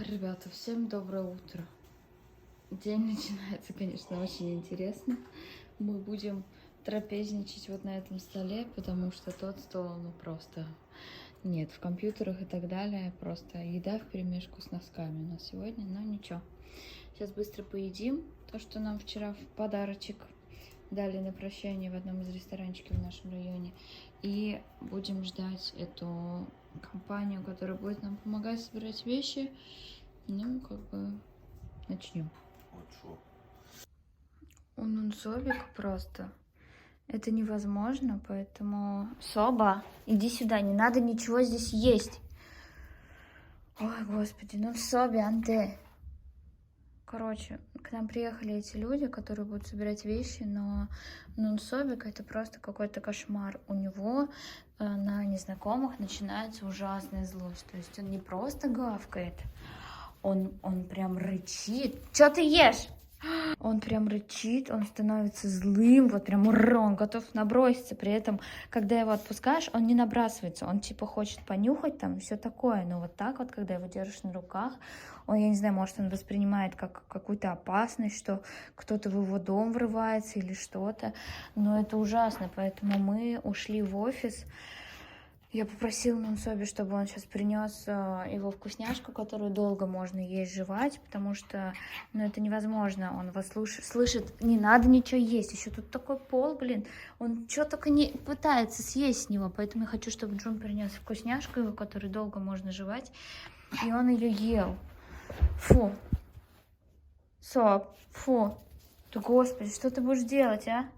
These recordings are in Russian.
Ребята, всем доброе утро. День начинается, конечно, очень интересно. Мы будем трапезничать вот на этом столе, потому что тот стол, ну просто нет, в компьютерах и так далее, просто еда вперемешку с носками у нас сегодня, но ничего. Сейчас быстро поедим то, что нам вчера в подарочек дали на прощание в одном из ресторанчиков в нашем районе. И будем ждать эту компанию, которая будет нам помогать собирать вещи. Ну, как бы, начнем. Он собик просто. Это невозможно, поэтому... Соба, иди сюда, не надо ничего здесь есть. Ой, господи, ну Соби, Анте. Короче, к нам приехали эти люди, которые будут собирать вещи, но Нунсобик это просто какой-то кошмар. У него на незнакомых начинается ужасная злость. То есть он не просто гавкает, он прям рычит. Что ты ешь? Он прям рычит, он становится злым, вот прям он готов наброситься. При этом, когда его отпускаешь, он не набрасывается, он типа хочет понюхать там, все такое. Но вот так вот, когда его держишь на руках, он, я не знаю, может, он воспринимает как какую-то опасность, что кто-то в его дом врывается или что-то. Но это ужасно, поэтому мы ушли в офис. Я попросила Нунсоби, чтобы он сейчас принес его вкусняшку, которую долго можно есть, жевать, потому что, ну, это невозможно. Он вас слышит, не надо ничего есть. Еще тут такой пол, блин. Он что только не пытается съесть с него. Поэтому я хочу, чтобы Джун принес вкусняшку его, которую долго можно жевать. И он ее ел. Фу. Соп, фу. Да господи, что ты будешь делать, а?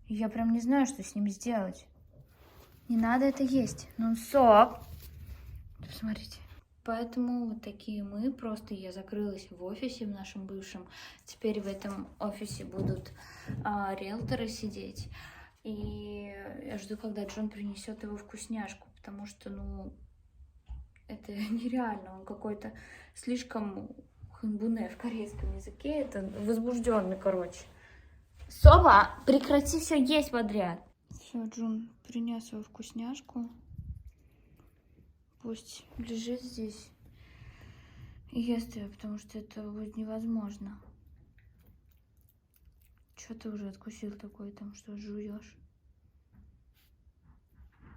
Я прям не знаю, что с ним сделать. Не надо это есть. Ну, соп. Посмотрите. Поэтому вот такие мы. Просто я закрылась в офисе в нашем бывшем. Теперь в этом офисе будут риэлторы сидеть. И я жду, когда Джон принесет его вкусняшку. Потому что, ну, это нереально. Он какой-то слишком ханбуне в корейском языке. Это возбужденный, короче. Соба, прекрати все есть подряд. Все, Джун принес свою вкусняшку. Пусть лежит здесь и ест ее, потому что это будет невозможно. Что ты уже откусил такое там, что жуешь?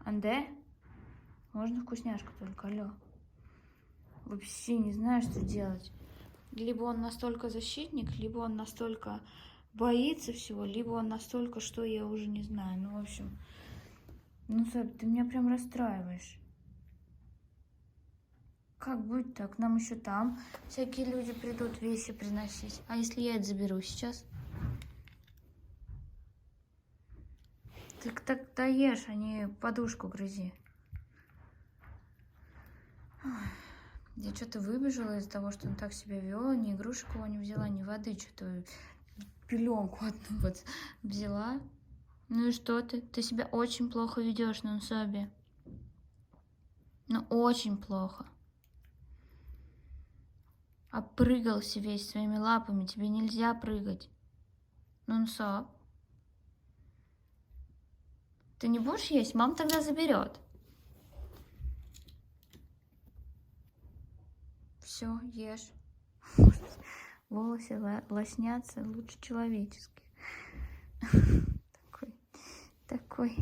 Анде? Можно вкусняшку только, алло. Вообще не знаю, что делать. Либо он настолько защитник, либо он настолько боится всего, либо он настолько, что я уже не знаю. Ну, в общем, ну, Саб, ты меня прям расстраиваешь. Как быть так? Нам еще там всякие люди придут вещи приносить. А если я это заберу сейчас? Ты так ешь, а не подушку грызи. Я что-то выбежала из-за того, что он так себя вел, ни игрушек его не взяла, ни воды, что-то пеленку одну вот взяла. Ну и что ты? Ты себя очень плохо ведешь, Нунсоби. Ну, очень плохо. Опрыгался весь своими лапами, тебе нельзя прыгать. Нунсоб. Ты не будешь есть? Мам тогда заберет. Все, ешь. Волосы лоснятся лучше человеческих. Такой.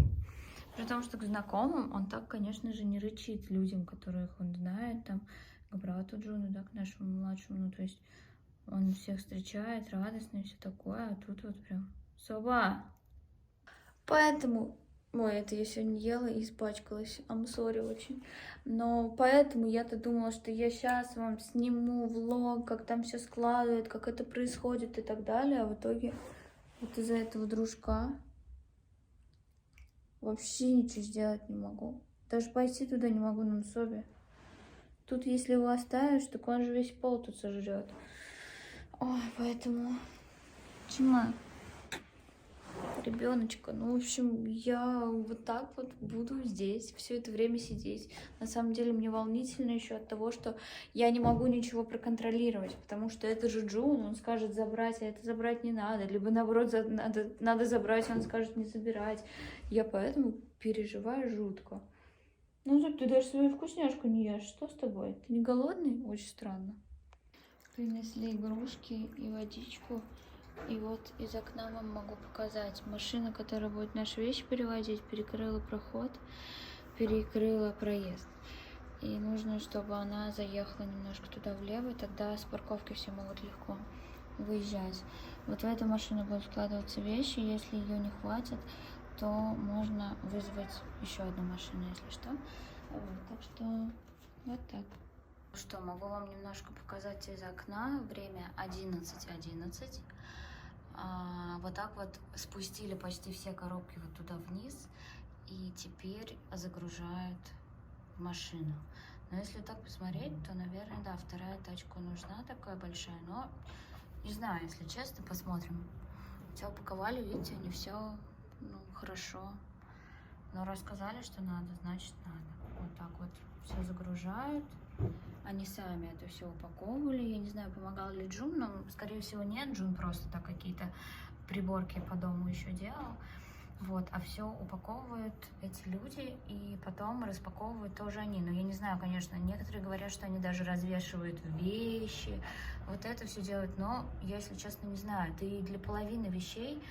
При том, что к знакомым он так, конечно же, не рычит людям, которых он знает, там, к брату Джуну, да, к нашему младшему. Ну, то есть он всех встречает, радостно и все такое, а тут вот прям соба. Поэтому... Ой, это я сегодня ела и испачкалась. I'm sorry очень. Но поэтому я-то думала, что я сейчас вам сниму влог, как там все складывает, как это происходит и так далее. А в итоге вот из-за этого дружка вообще ничего сделать не могу. Даже пойти туда не могу на Собе. Тут, если его оставишь, так он же весь пол тут сожрет. Ой, поэтому... Чема? Ребеночка. Ну, в общем, я вот так вот буду здесь все это время сидеть. На самом деле мне волнительно еще от того, что я не могу ничего проконтролировать, потому что это же Джун, он скажет забрать, а это забрать не надо. Либо наоборот, надо забрать, он скажет не забирать. Я поэтому переживаю жутко. Ну, Зуб, ты даже свою вкусняшку не ешь. Что с тобой? Ты не голодный? Очень странно. Принесли игрушки и водичку. И вот из окна вам могу показать. Машина, которая будет наши вещи перевозить, перекрыла проход, перекрыла проезд. И нужно, чтобы она заехала немножко туда влево, и тогда с парковки все могут легко выезжать. Вот в эту машину будут складываться вещи. Если ее не хватит, то можно вызвать еще одну машину, если что. Вот, так что вот так. Что, могу вам немножко показать из окна. Время 11:11. Вот так вот спустили почти все коробки вот туда вниз. И теперь загружают в машину. Но если так посмотреть, то, наверное, да, вторая тачка нужна такая большая. Но не знаю, если честно, посмотрим. Хотя упаковали, видите, они все хорошо. Но рассказали, что надо, значит надо. Вот так вот все загружают. Они сами это все упаковывали. Я не знаю, помогал ли Джун, но, скорее всего, нет. Джун просто так какие-то приборки по дому еще делал. Вот, а все упаковывают эти люди, и потом распаковывают тоже они. Но я не знаю, конечно, некоторые говорят, что они даже развешивают вещи, вот это все делают, но я, если честно, не знаю. Да и для половины вещей,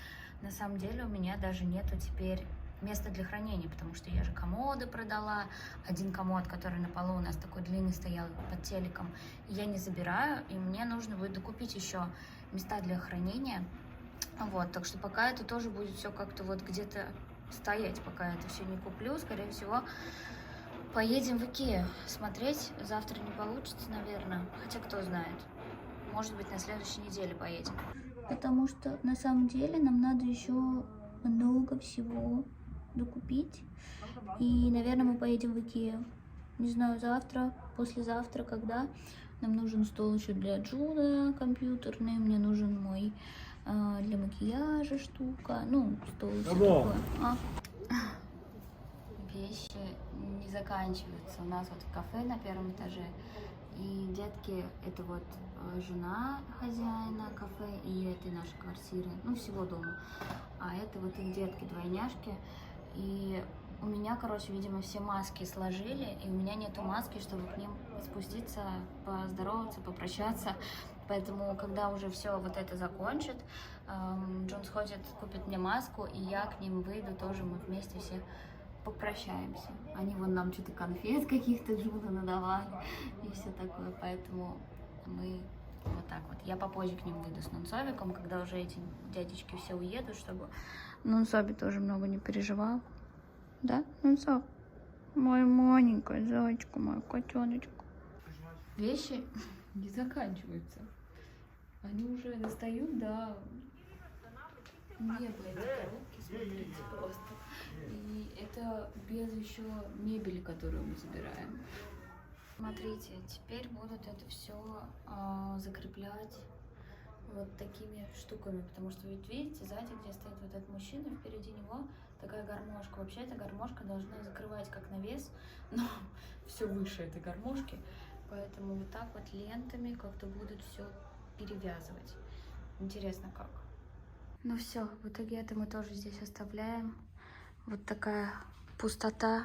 на самом деле, у меня даже нету теперь места для хранения, потому что я же комоды продала. Один комод, который на полу у нас такой длинный стоял под телеком, я не забираю, и мне нужно будет докупить еще места для хранения. Вот, так что пока это тоже будет все как-то вот где-то стоять, пока это все не куплю. Скорее всего, поедем в Икеа смотреть. Завтра не получится, наверное. Хотя, кто знает. Может быть, на следующей неделе поедем. Потому что, на самом деле, нам надо еще много всего докупить. И, наверное, мы поедем в Икеа. Не знаю, завтра, послезавтра, когда. Нам нужен стол еще для Джуна компьютерный. Мне нужен мой для макияжа штука. Ну, стол и все такое. Вещи не заканчиваются. У нас вот кафе на первом этаже. И детки, это вот жена хозяина кафе и этой нашей квартиры, ну, всего дома. А это вот их детки, двойняшки. И у меня, короче, видимо, все маски сложили, и у меня нету маски, чтобы к ним спуститься, поздороваться, попрощаться. Поэтому, когда уже все вот это закончит, Джон сходит, купит мне маску, и я к ним выйду тоже, мы вместе все попрощаемся. Они вон нам что-то конфет каких-то Джуна надавали и все такое, поэтому мы вот так вот. Я попозже к ним выйду с Нунцовиком, когда уже эти дядечки все уедут, чтобы Нунцоби тоже много не переживал. Да, Нунцов? Мой маленькая зайчка, моя котеночка. Вещи не заканчиваются. Они уже достают до неба эти коробки, смотрите, просто. И это без еще мебели, которую мы забираем. Смотрите, теперь будут это все закреплять вот такими штуками, потому что ведь видите, сзади, где стоит вот этот мужчина, впереди него такая гармошка. Вообще эта гармошка должна закрывать как навес, но все выше этой гармошки, поэтому вот так вот лентами как-то будут все перевязывать. Интересно как. Ну все, в итоге это мы тоже здесь оставляем. Вот такая пустота.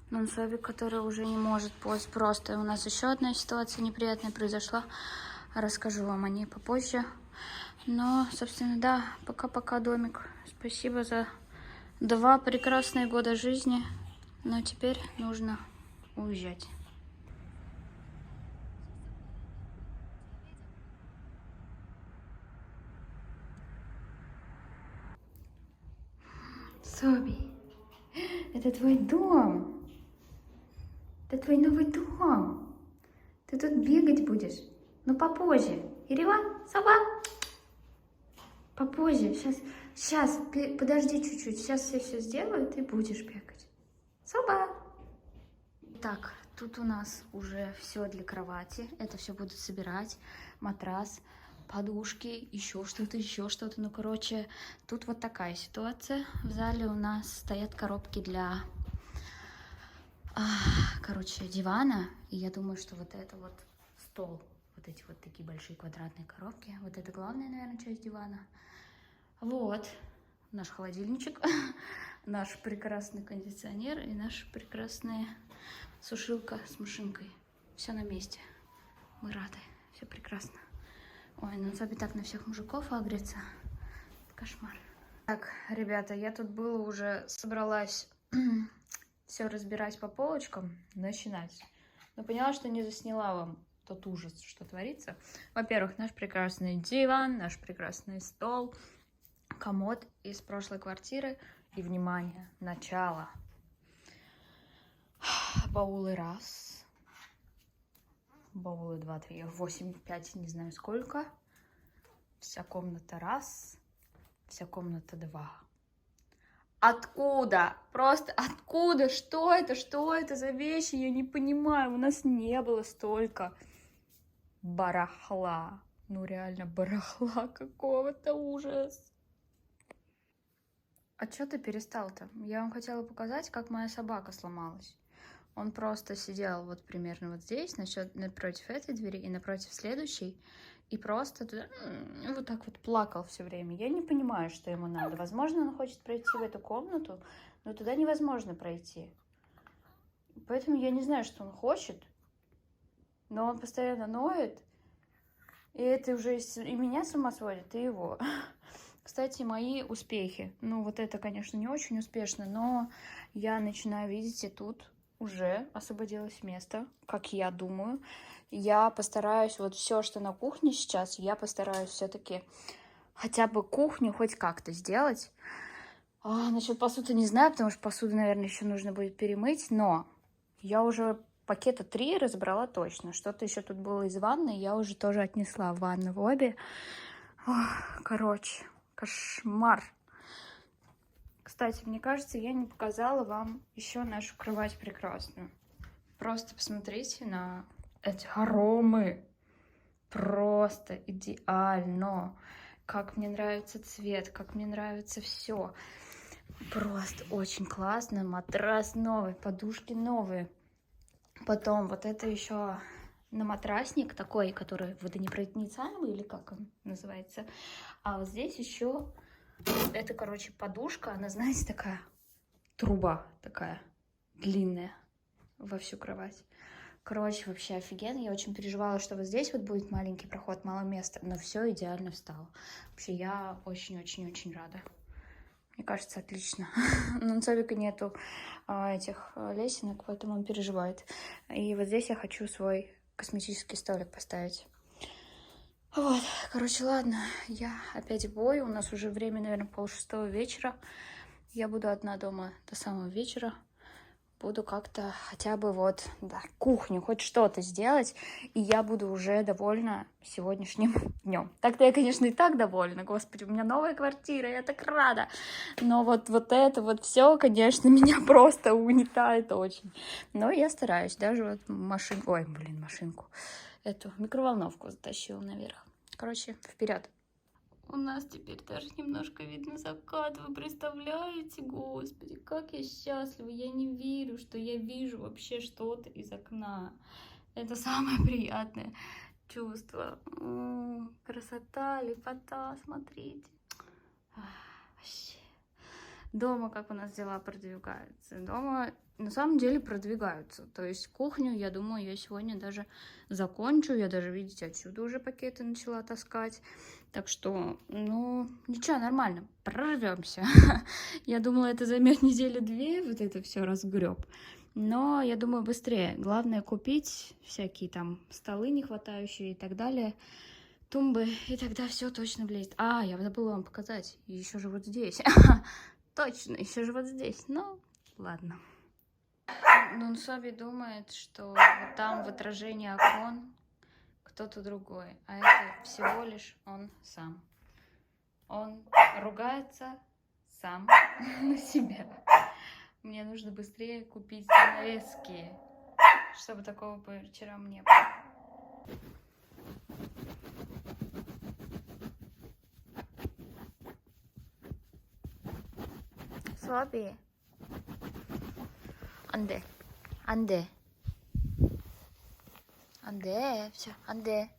Нунцовик, который уже не может просто. У нас еще одна ситуация неприятная произошла. Расскажу вам о ней попозже. Но, собственно, да, пока-пока, домик. Спасибо за 2 прекрасные года жизни. Но теперь нужно уезжать. Соби, это твой дом. Это твой новый дом. Ты тут бегать будешь. Но попозже. Ереван, сова. Попозже. Сейчас, подожди чуть-чуть. Сейчас я все сделаю, ты будешь бегать. Сова. Так, тут у нас уже все для кровати. Это все будут собирать. Матрас, подушки, еще что-то. Ну, короче, тут вот такая ситуация. В зале у нас стоят коробки для, дивана. И я думаю, что вот это вот стол, вот эти вот такие большие квадратные коробки, вот это главная, наверное, часть дивана. Вот наш холодильничек. наш прекрасный кондиционер и наша прекрасная сушилка с машинкой. Все на месте. Мы рады. Все прекрасно. Ой, ну Соби так на всех мужиков агрится. Кошмар. Так, ребята, я тут было уже собралась все разбирать по полочкам, начинать. Но поняла, что не засняла вам тот ужас, что творится. Во-первых, наш прекрасный диван, наш прекрасный стол, комод из прошлой квартиры. И, внимание, начало. Баулы раз. Баулы 2, 3, 8, 5, не знаю сколько. Вся комната раз. Вся комната 2. Откуда? Просто откуда? Что это? Что это за вещи? Я не понимаю. У нас не было столько барахла. Ну реально барахла какого-то, ужас. А что ты перестал-то? Я вам хотела показать, как моя собака сломалась. Он просто сидел вот примерно вот здесь, напротив этой двери и напротив следующей, и просто туда, вот так вот плакал все время. Я не понимаю, что ему надо. Возможно, он хочет пройти в эту комнату, но туда невозможно пройти. Поэтому я не знаю, что он хочет, но он постоянно ноет, и это уже и меня с ума сводит, и его. Кстати, мои успехи. Ну, вот это, конечно, не очень успешно, но я начинаю, видите, тут уже освободилось место, как я думаю. Я постараюсь, вот все, что на кухне сейчас, я постараюсь все-таки хотя бы кухню хоть как-то сделать. Насчет посуды не знаю, потому что посуду, наверное, еще нужно будет перемыть, но я уже пакета 3 разобрала точно. Что-то еще тут было из ванны, я уже тоже отнесла в ванну в обе. Короче, кошмар. Кстати, мне кажется, я не показала вам еще нашу кровать прекрасную. Просто посмотрите на эти хоромы. Просто идеально. Как мне нравится цвет, как мне нравится все. Просто очень классно. Матрас новый, подушки новые. Потом вот это еще на матрасник такой, который водонепроницаемый, или как он называется. А вот здесь еще это, короче, подушка. Она, знаете, такая труба такая длинная во всю кровать. Короче, вообще офигенно. Я очень переживала, что вот здесь вот будет маленький проход, мало места. Но все идеально встало. Вообще, я очень-очень-очень рада. Мне кажется, отлично. Но у Цобика нету этих лесенок, поэтому он переживает. И вот здесь я хочу свой косметический столик поставить. Вот, короче, ладно. Я опять в бой. У нас уже время, наверное, 5:30 вечера. Я буду одна дома до самого вечера. Буду как-то хотя бы вот, да, кухню, хоть что-то сделать, и я буду уже довольна сегодняшним днем. Так-то я, конечно, и так довольна, господи, у меня новая квартира, я так рада, но вот это вот все, конечно, меня просто угнетает очень. Но я стараюсь, даже вот машинку, эту микроволновку затащила наверх. Короче, вперед. У нас теперь даже немножко видно закат. Вы представляете, господи, как я счастлива. Я не верю, что я вижу вообще что-то из окна. Это самое приятное чувство. Красота, лепота, смотрите. Вообще. Дома как у нас дела продвигаются? Дома на самом деле продвигаются. То есть кухню, я думаю, я сегодня даже закончу. Я даже, видите, отсюда уже пакеты начала таскать. Так что, ну, ничего, нормально, прорвемся. Я думала, это займет 1-2 недели, вот это все разгреб. Но я думаю, быстрее. Главное купить всякие там столы не хватающие и так далее, тумбы, и тогда все точно влезет. Я забыла вам показать. Еще же вот здесь. Точно, еще же вот здесь. Ну, ладно. Ну, Соби думает, что вот там в отражении окон кто-то другой, а это всего лишь он сам. Он ругается сам на себя. Мне нужно быстрее купить занавески, чтобы такого по вечерам не было. Соби. 안 돼. 안 돼. 안 돼. все, 안 돼.